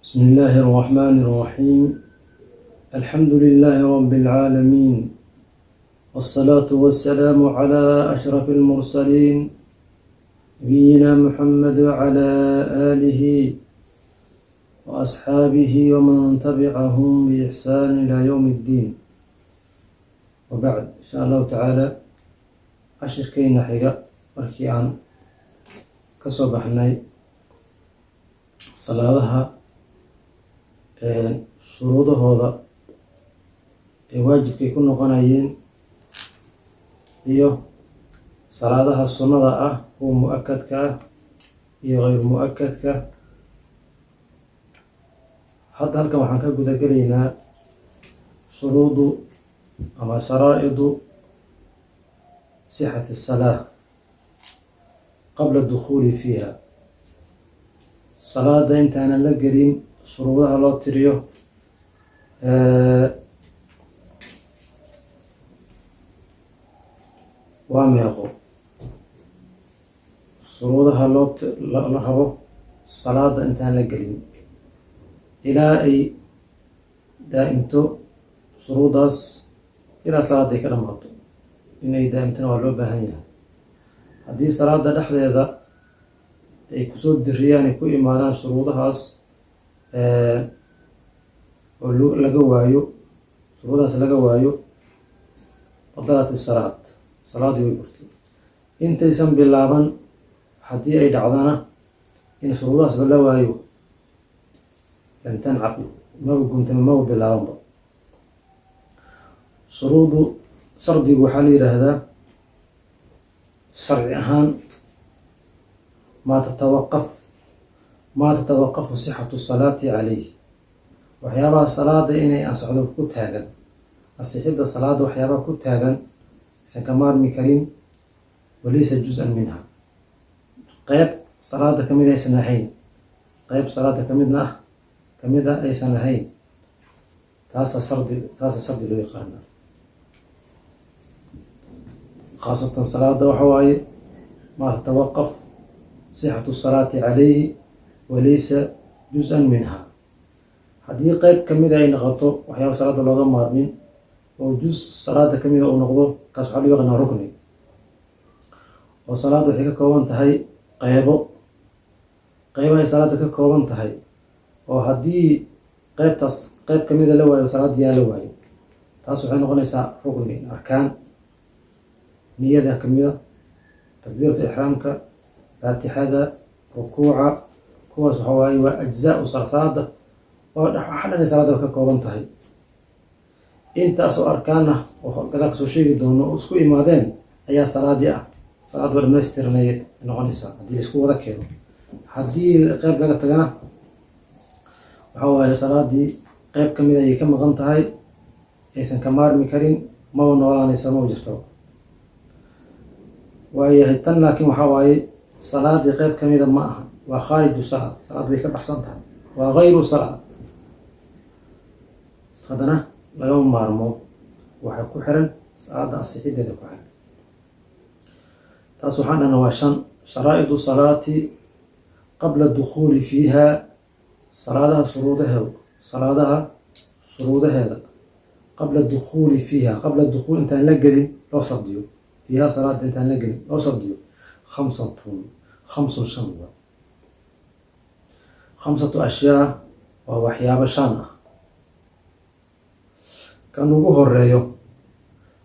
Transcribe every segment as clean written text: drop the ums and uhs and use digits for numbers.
بسم الله الرحمن الرحيم. الحمد لله رب العالمين، والصلاة والسلام على أشرف المرسلين نبينا محمد وعلى آله وأصحابه ومن تبعهم بإحسان إلى يوم الدين، وبعد. إن شاء الله تعالى عشر كينا حقا markii aan kasoo baxnay salaadaha shuruudahooda ee waajibkay ku noqonayeen iyo salaadaha sunnada ah, kuwa mu-akadka ah iyo gayru mu-akadka. hadda halkan waxaan ka guda gelaynaa shuruudu ama sharaa'idu sixati الsalaa qabla dukhuuli fiiha. salaada intaanan la gelin shuruudaha loo tiriyo waa meeqo shuruudaha la rabo salaada intaan la gelin ilaa ay daa'imto shuruudaas ilaa salaada ay ka dhamaato. inay daa'imtona waa loo baahan yahay. haddii salaada dhexdeeda ay kusoo diriyaan ay ku imaadaan shuruudahaas oo laga waayo shuruudahaas laga waayo badalat isalaad, salaadii way burtay. intaysan bilaaban haddii ay dhacdana in shuruudahaasba la waayo lam tancaqid, maba guntama, maba bilaabanba. shardigu waxaa la yidhaahdaa sharci ahaan maa tatawaqafu sixatu salaati calayh, waxyaabaha salaada inay ansaxdo ku taagan, asixidda salaada waxyaabaha ku taagan aysan ka maarmi karin, walaysa juz-an minha, qeyb salaada kamid aysan ahayn, qeyb salaada kamid ah aysan ahayn. taasa shardi loo yaqaana. khaasatan salaada waxa waaye maa tatawaqaf sixatu salaati calayhi walaysa juz-an minha. haddii qeyb kamida ay noqoto waxyaaba salaada looga maarmin oo juz salaada kamida uu noqdo, kaas waxaa loo yaqaanaa rukni. oo salaada waxay ka kooban tahay qeybahay salaada ka kooban tahay, oo haddii qeybtaas qeyb kamida la waayo salaada yaa la waayo, taas waxay noqonaysaa rukni. arkaan niyada kamida, takbiirata ixraamka, faatixada, rukuuca, kuwaas waxa waaye waa ajzaa-u salaada oo waxa dhan ay salaada ka kooban tahay. intaas oo arkaan ah oo gadaal kasoo sheegi doono oo isku imaadeen ayaa salaadii ah. salaad waa dhamaystirnayd noqonaysaa haddii laisku wada keeno. haddii qeyb laga tagana waxa waaye salaadii qeyb kamid ayay ka maqan tahay, aysan ka maarmi karin, maba noolaanaysa, maba jirto. waayahay tan laakiin waxaa waaye salaadii qeyb kamida ma aha, waa khaariju salaa, salaad bay ka baxsan tahay, waa gayru salaa. haddana lagama maarmo, waxay ku xiran salaada asixideeda ku xiran. taas waxaan dhahna waa 5 sharaa'idu salaati qabla dukhuuli fiiha. salaadaha shuruudaheeda qabla dukhuuli fiiha, qabla dukhuul intaan la gelin loo shardiyo, fiiha salaada intaan la gelin loo shardiyo 5 ashyaa, waa waxyaabo 5 ah. kan ugu horeeyo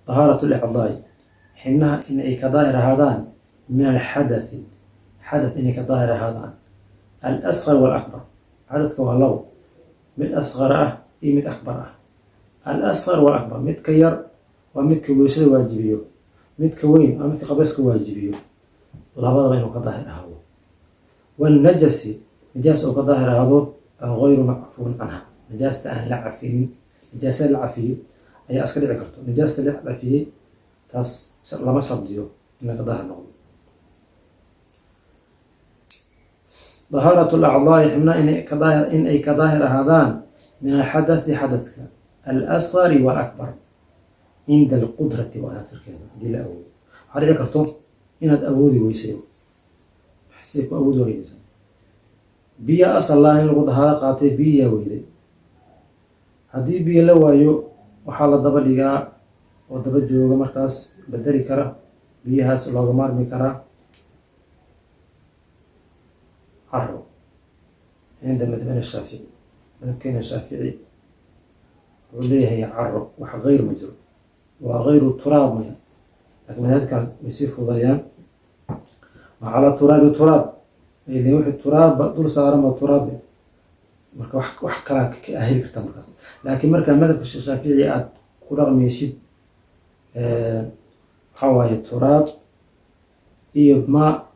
tahaaratu licdaai, xibnaha in ay ka daahir ahaadaan min alxadathi, xadath inay ka daahir ahaadaan, al-asghar wal-akbar. xadadka waa labo, mid asqar ah iyo mid akbar ah. al-asghar wal-akbar, midka yar waa midka weysada waajibiyo, midka weyn waa midka qabayska waajibiyo, labadaba inuu ka daahir ahaado. wannajasi, najaas oo ka daahir ahaado gayru macfuun canha, najaasta aan la cafinin. najaasada la cafiyo ayaa iska dhici karto, najaasta la cafiyey taas lama shardiyo in laga daahir noqdo. dahaaratu lacdaai, xibnaha in ay ka daahir ahaadaan min alxadathi, xadadka, al-asghari wal-akbar, cinda alqudrati, waa naftirkeeda haddii la awoodo. waxaa dhici karto inaad awoodi weysay, maxsay ku awoodi waynaysaa biyo asal lah in lagu dahaaro qaatay biyaa weyday. haddii biyo la waayo waxaa la daba dhigaa oo daba jooga markaas bedeli kara biyahaas looga maarmi karaa caro cinda madhabina shaafici. madhabkeena shaafici wuxuu leeyahay caro wax gayr ma jiro, waa gayru turaab maya, laakiin madhabkan way sii fudayaan waa calaa turaabi turaab ayl wixii turaabba dul saaranba turaab marka wax kalaa heli karta markaas. laakiin markaa madhabka shaafici aad ku dhaqmaysid waxaa waaye turaab iyo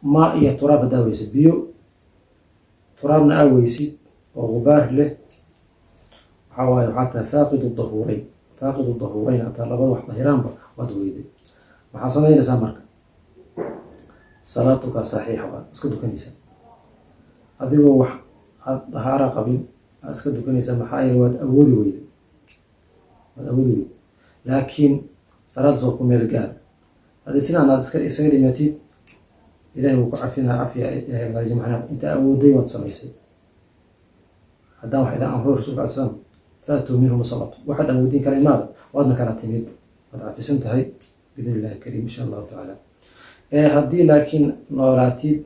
ma iyo turaab haddaa weysid, biyo turaabna aa weysid oo gubaar leh waxaa waaye waxaa tahay faaqidu dahuurayn hataa labada wax dahiraanba waad weyday. waxaa samaynaysaa marka salaatuka saxiixa waa iska dukanaysaa adigoo wax aad dahaara qabin aad iska dukanaysaa, maxaa yeele waad awoodi weyday. laakiin salaadaas waa ku meel gaar. haddii sidaan aad isaga dhimatid ilahay wuu ku cafinaa cafiya ilahay macnaa inta awooday waad samaysay. haddaan wax idaan amro rasuulka alai slam faatuu minhu masalatu, waxaad awoodin kala imaada waadna kala timid, waad cafisan tahay biidn illahi kariim insha allahu tacaala. haddii laakiin noolaatid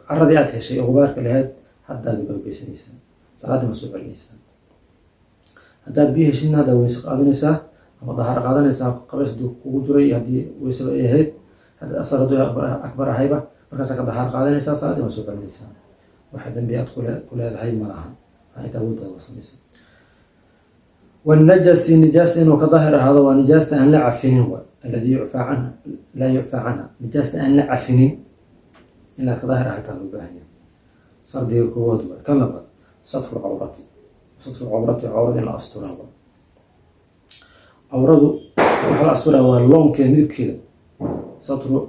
caradii aad heshay oo gubaarka lahayd haddaad gabageysanaysaa, salaadii waa soo celinaysaa. haddaad biyo heshidna haddaa weyse qaadanaysaa ama dahaaro qaadanaysaa, qabays haduu kugu jiray haddii weyseba ay ahayd, haddii asar hadduu akbar ahayba markaasaa ka dahaaro qaadanaysaa, salaadii waa soo celinaysaa. waxa dambi aad ku leedahay ma lahan, inta awooddaada waa samaysaa. والنجس نجاسة إنه كظاهر هذا ونجاسة أن لا عفنين الذي يعفى عنها لا يعفى عنها، نجاسة أن لا عفنين إنها كظاهر هذا الباهية صار دي القوات كلمة سطر العورات عورة إلى أسطورة عورضه وحال أسطورة واللون كده مدب كده سطر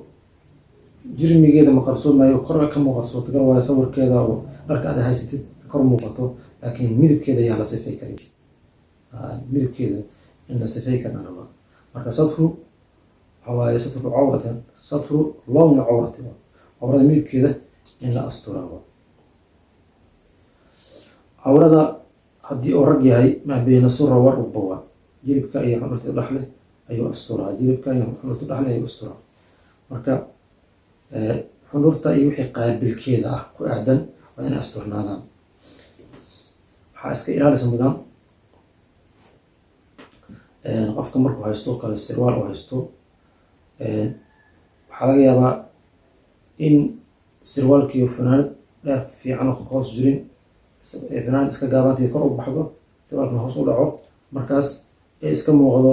جرمي كده مقرصون ما يقرأ كم مقرصون تقرأ ويصور كده وركع ده هاي ستة كرم مقطع، لكن مدب كده يعني صفي كريم مدب كده إن صفي كان أنا مركز سطر حوالي سطر عورة سطر لون عورة مدب كده إن أسطورة. عورة haddii uu rag yahay maa bayna sura wa rubwa, jilibka iyo xunurta dhaxle ayuu asturaa, marka xunurta iyo wixii qaabilkeeda ah ku aadan waa inay asturnaadaan. waxaa iska ilaalisa mudan qofka markuu haysto kale sirwaal uu haysto waxaa laga yaabaa in sirwaalkii fanaanad dheer fiican oo hoos jirin fanaanad iska gaabantii kor u baxdo, sirwaalkana hoos u dhaco, markaas ee iska muuqdo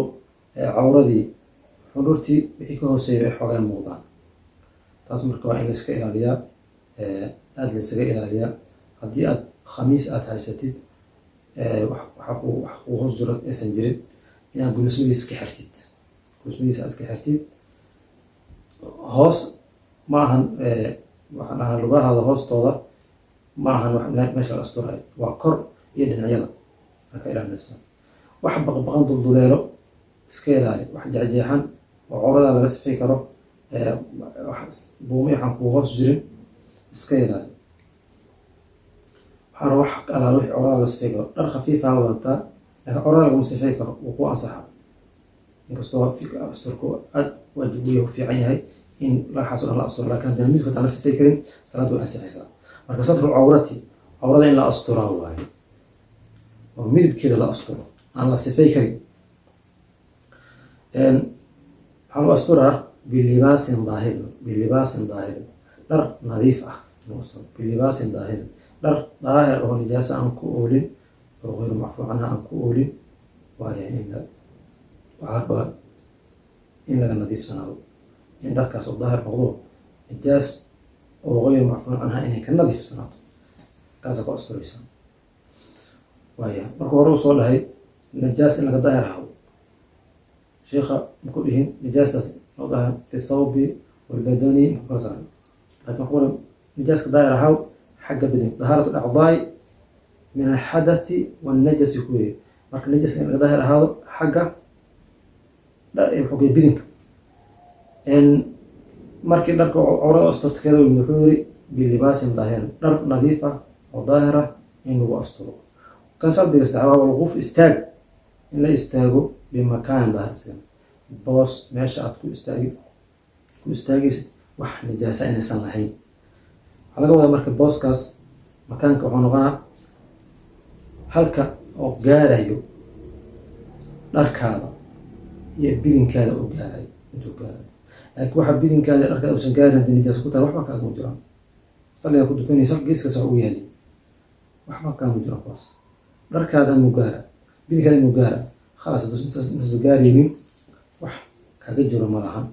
cawradii xundhurtii wixii ka hooseeya ay xoogaa muuqdaan. taas marka waa in la iska ilaaliyaa, aada la isaga ilaaliyaa. haddii aad khamiis aad haysatid waxa kuu hoos jiro aysan jirin, inaad gulismadiisa iska xirtid. hoos ma ahan waxaan ahaa lugahaada hoostooda ma ahan meesha la asturayo, waa kor iyo dhinacyada aa ka ilaalinaysaa. wax baqbaqan dulduleelo iska ilaali, wax jeexjeexan oo cawrada laga sifay karo buumi waxaan kuu hoos jirin iska ilaali. waxaana wax alaal wixii cawrada laga sifay karo, dhar khafiifa ha wadataa laakiin cawrada lagama sifay karo wuu ku ansaxa, inkastoo asturku aad waajib u yahay u fiican yahay in lagaxaaso dhan la asturo, laakiin haddana midkood aan la sifay karin salaad way ansaxaysaa. marka satru cawrada in la asturaa waaye oo midabkeeda la asturo aan la sifay karin. waxaa loo asturaa bilibaasin daahir dhar nadiif ah bilibaasin daahir dhar daahir oo nijaasa aan ku oolin oo gayru macfuun canha aan ku oolin waaye waxaa in laga nadiifsanaado, in dharkaas oo daahir noqdo nijaas oo gayru macfuun canha inay ka nadiifsanaato, kaasa ku asturaysaa. waaya marka hore uu soo dhahay nijaas in laga daahir ahaado, sheekha maku dhihin nijaastaas loo dhahay fi thawbi walbadani maku kala saaray, laakiin wuxuu uri nijaaska daahir ahaw xagga badani dahaaratu acdaai min alxadathi walnajasi ku yiri. marka nijaska in laga daahir ahaado xagga xogay bidinka, markii dharka cawrada asturtakeeda wuxuu yiri bilibaasin daahirin dhar nadiif ah وظاهرة إنه أسطره كان صدق استعراض الوقوف استاج إن لا يستاجوا بمكان ظاهر سين بوس ماشي أتكو استاجس وح نجاسة إن صنعين على قولة مركب بوسكاس مكانك وعنقنا halka oo gaarayo dharkaada iyo bidinkaada oo gaarayo intuu gaarayo laakiin waxa bidinkaada dharkaada uusan gaarin haddii nijaas ku tahay waxba kaaga jiraan salliga ku dukanaysa geeskaas wax ugu yaali waxba kaaga jiraan kuwaas dharkaada muu gaara bidinkaada muu gaara khalaas hadduu intaas gaaraynin wax kaaga jiro ma lahan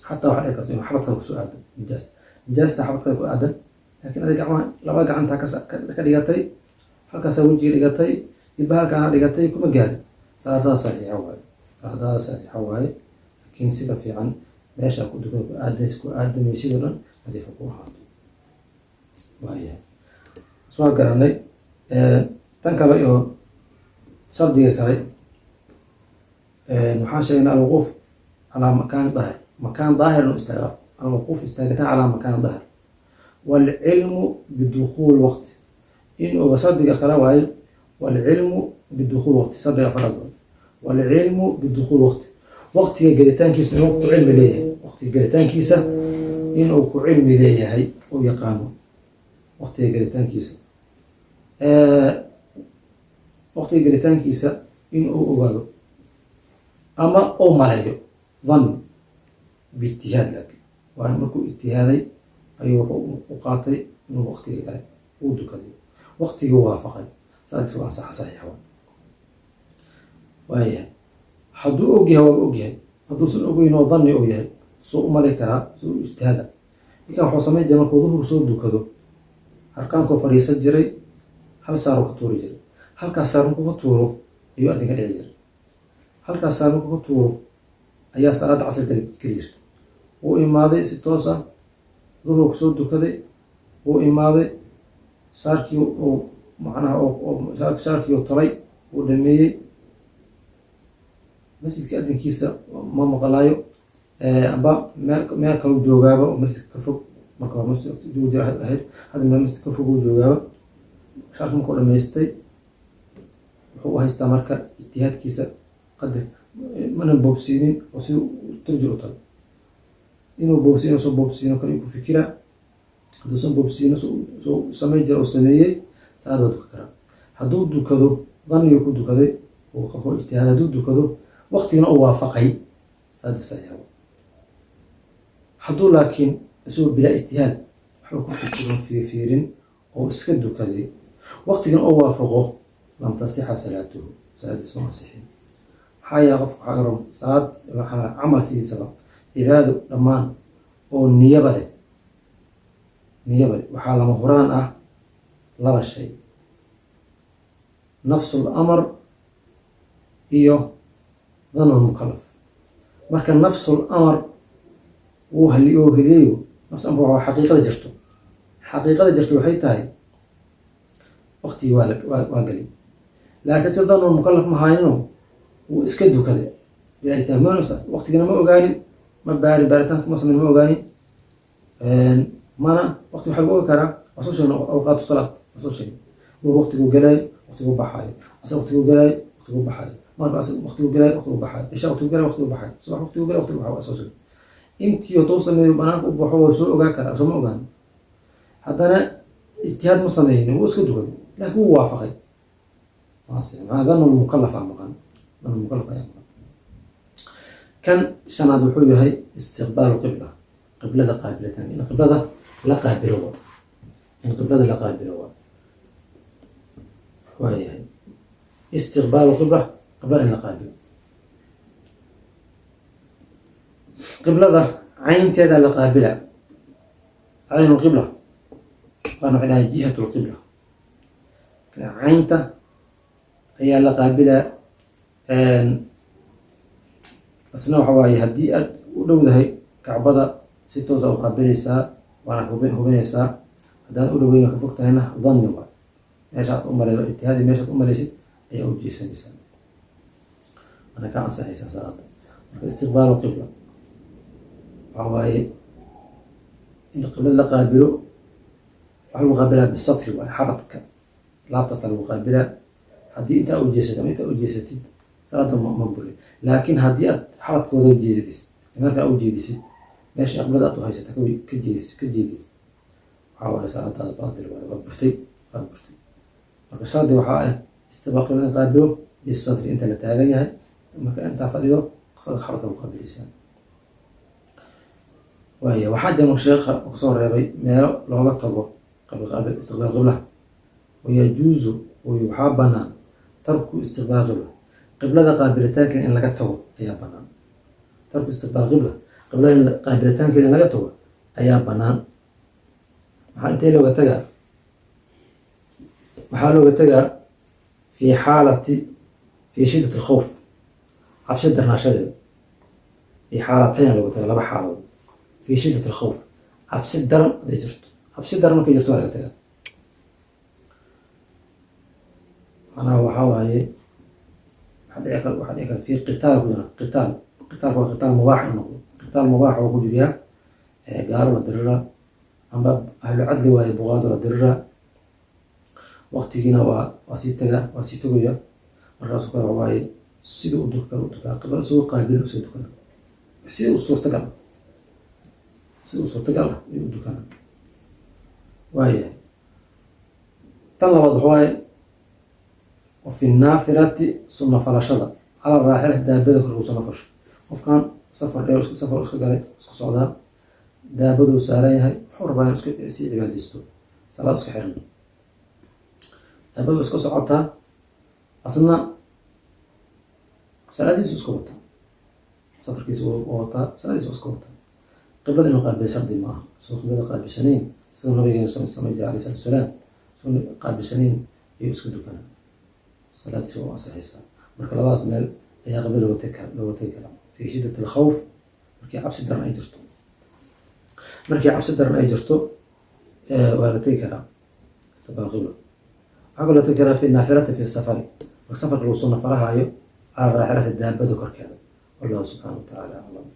xataa waxaa dhici karta inuu xabadkaada kusoo aado nijaasta xabadkaada ku aadan laakiin adiga gacmaha labada gacantaa ka dhigatay halkaas wajiga dhigatay dib halkaan dhigatay kuma gaarin salaadaha saxiixa waaye laakiin sida fiican meesha ku dukan ku aadamaysid oo dhan nadiif ku ahaato waayahay soo garanay tan kale iyo shardiga kale waxaan sheegnay alwuquuf calaa makaan daahir inuu istaago alwuquuf istaagataan calaa makaan daahir waalcilmu bidukhuul waqti إنه صدق خلاوي والعلم بالدخول وقت صدق فرض والعلم بالدخول وقت جريتان كيس إنه علم ليه وقت جريتان كيسة إنه علم ليه هاي ويقانو وقت جريتان كيسة وقت جريتان كيسة إنه أوغادو أما أو ملايو ظن باجتهاد لك وأنا مركو اجتهادي أيوه وقاطي إنه وقت جري ودكدي وقتي وافقي صادق سواء صحيح وهي حدو أوجيه حدو سن أوجيه إنه ظني أوجيه سوء ملكها سوء اجتهاد كان حصمي جمال كوضوه سوء دكدو هركان كفري سجري هل صاروا كتوري جري هل كسروا كتورو يؤدي كده جري هل كسروا كتورو أي صلاة عصر كريجت وإمادة ستوسا ظهور سوء دكدي وإمادة saarkii oo macnaha oo saarkii oo taray oo dhameeyay masjidka adinkiisa ma maqlaayo amba meel kale joogaaba oo masjidka ka fog marka masjidka jooga ahayd hadda masjidka ka fog joogaaba saarkii markuu dhameystay wuxuu haystaa marka ijtihaadkiisa qadar mana boobsiinin oo si turji u tahay inuu boobsiino soo boobsiino kale ku fikira hadduu boobsiino soo samayn jira oo sameeyey salaada duka kara hadduu dukado dhanniga ku dukaday oo qofku ijtihaad hadduu dukado waqtigana uu waafaqay salaada saxiixa hadduu laakiin isagoo bilaa ijtihaad waxba ku fikirin fiirin oo iska dukaday waqtigana uu waafaqo lam tasixa salaatuhu salaadiisa ma asixin maxaa yeelay qofku waxaa garan salaad waxaa camal sidiisaba cibaado dhammaan oo niyaba leh waxaa lama huraan ah laba shay nafsul amar iyo dhanul mukallaf marka nafsul amar uu heliyo nafsul amar waa xaqiiqada jirto waxay tahay waqti waa gali laakiin si dhanul mukallaf ma hayno uu iska dukaday bilaa ijtihaad waqtigana ma ogaanin ma baaritaan kuma samayn ma ogaanin mana waqti waxa lagu karaa asoo sheegno awqaatu salaad asoo sheegno waqtigu galay waqtigu baxay asoo waqtigu galay waqtigu baxay marka asoo waqtigu galay waqtigu baxay isha waqtigu galay waqtigu baxay subax waqtigu galay waqtigu baxay asoo sheegno intii oo toosanay banaanka u baxo soo ogaa kara asoo ma ogaan haddana ijtihaad ma sameeyeen uu iska dukaday laakiin uu waafaqay هذا المكلف عمقا المكلف عمقا كان شناد وحوي هي استقبال القبلة قبلة قابلة إن قبلة لا قابلة إن قبلة لا قابلة وهي هي استقبال القبلة قبلة لا قابلة قبلة عين تدا لا قابلة عين القبلة قالوا على جهة القبلة عينته هي لا قابلة أصنع حواي هدي ولو ذا هي كعبة ستة أو قابلة وأنا هو هذا ولو بينك فوقت هنا ظن واحد ماشات أمر الاجتهاد ماشات أمر ليست هي أوجي سنسان أنا كان صحيح صلاة استقبال القبلة حواي إن القبلة لا قابلة waxaa lagu qaabilaa bisatri waay xabadka laabtaasa lagu qaabilaa haddii intaa u jeesatid ama intaa u jeesatid salaada ma buri laakiin haddii aad xabadkooda jeedisid markaa u jeedisid meesha qiblada aad u haysata ka jeedisid waxaa waaye salaadaada baadil waay waa burtay marka shardi waxaa ah istiqbaal qiblada qaabilo bisatri inta la taagan yahay marka intaa fadhido xabadka ku qaabilisaan waaya waxaa jira sheekha kusoo reebay meelo looga tago istiqbaal qiblaha wayajuusu waxaa banaan tarku istiqbaal qibla qiblada qaabilitaankeeda in laga tago ayaa banaan tarku istiqbaal qibla qiblada qaabilitaankeeda in laga tago ayaa banaan maxaa intee looga tagaa waxaa looga tagaa fi shiddat alkhawf cabsi darnaashadeeda fi xaalatayn looga tagaa laba xaaladood fi shiddat alkhawf cabsi daran haday jirto cabsi daran markay jirto waa laga tagaa macnaha waxaa waaye waxaa dhici kara fi qitaal ku jira qitaalka waa qitaal mubaax in noqdo qitaal mubaax oo ku jiriyaa gaalo la diriraa amba ahlu cadli waaye buqaado la diriraa waqtigiina waa sii tagaya markaasu kale waaye sidii u dukaa qiblada isagoo qaabil usoo dukana sidii u suurtagal ah ayuu u dukana waayahay tan labaad waxa waaye wafi naafilati sunna falashada cala raaxilati daabada korkuu sunna fasho qofkan safar iska galay isku socdaa daabaduu saaran yahay wuxuu rabaa inuu sii cibaadaysto salaad iska xiran daabadu iska socotaa asna salaadiisu iska wataa safarkiisa wataa salaadiisu iska wataa qiblada inuu qaabil shardi maaha soo qiblada qaabilsanayn sida nabigeena samay jira alayhi salatu wasalaam soo qaabilsanayn ayuu iska dukanaa salaadiisa waa ansaxaysaa marka labadaas meel ayaa qiblada looga tegi karaa fi shiddat alkhawf markii cabsi daran ay jirto waa la tegi karaa istiqbaal qibla waxaa kaloo la tegi karaa fi naafilati fi safari marka safarka lagu soo nafarahaayo cala raaxilati daabada korkeeda wallahu subxaanahu wa tacaala aclam